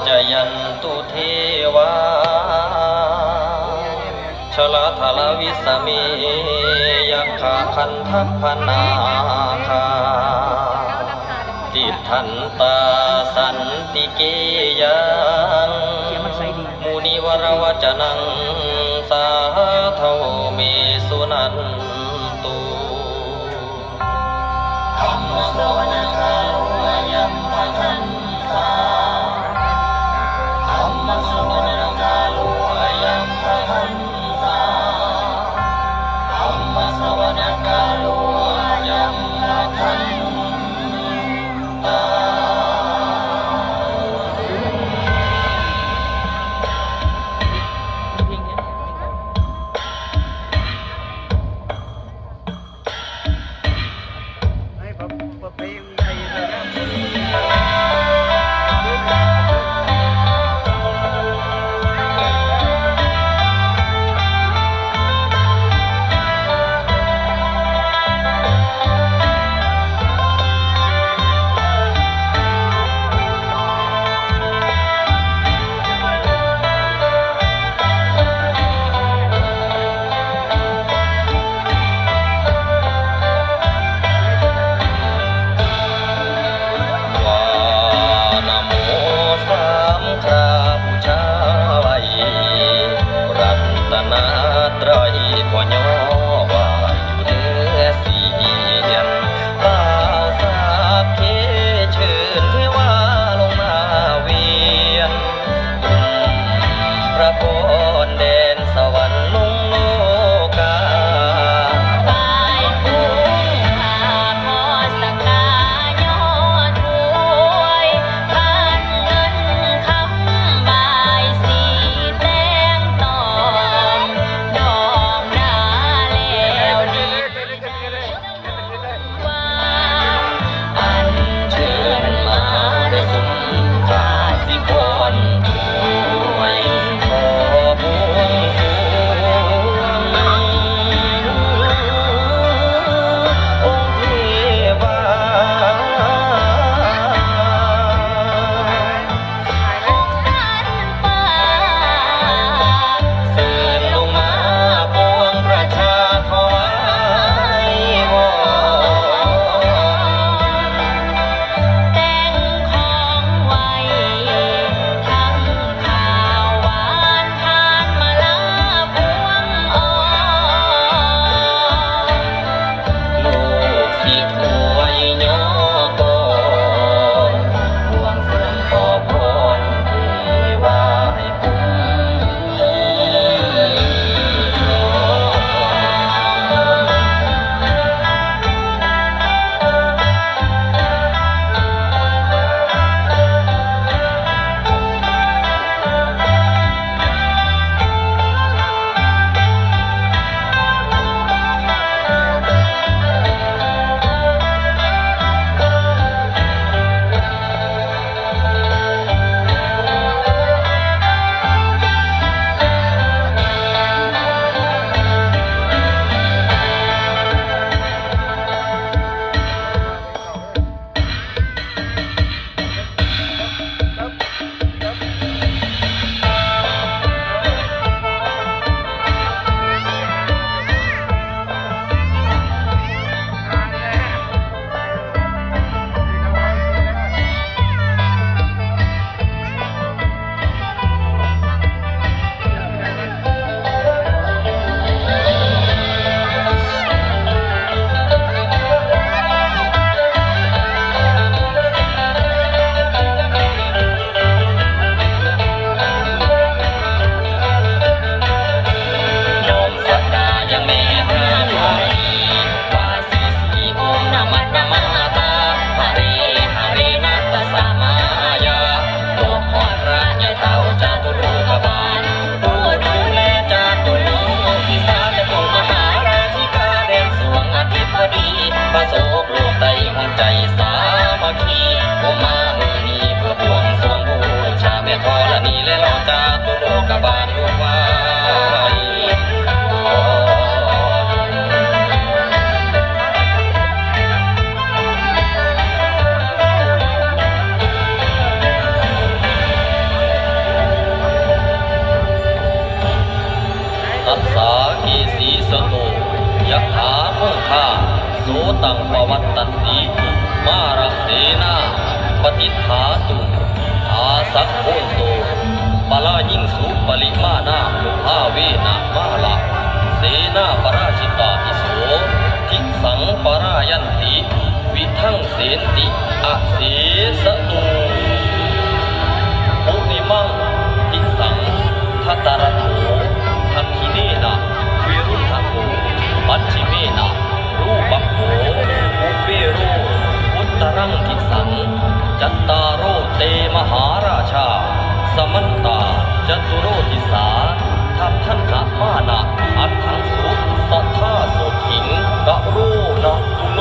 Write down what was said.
จยันตุเทวาชลทลวิสเมยัคขาคันทัพพนาคาติทันตาสันติเกยังมุนิวรวจนังสาธโวเมสุนันตุธัมมสวนาคาโลยัมปะทันตาธัมมสวนาคาโลยัมปะทันตาธัมมสวนาคาโลยัมปะทันตา สีติอสีสตุปุนิมังทิสังทัตตรโถทัตถิเนนะวิรุณหโกปัจฉิเมนะรูปโขอุเปโรอุตตรังทิสังจัตตารโรเตมหาราชาสมันตาจตุโรทิสาทัพทันนะมานะอัตถังสุสัทธาโสถิงกะโรนะตุโน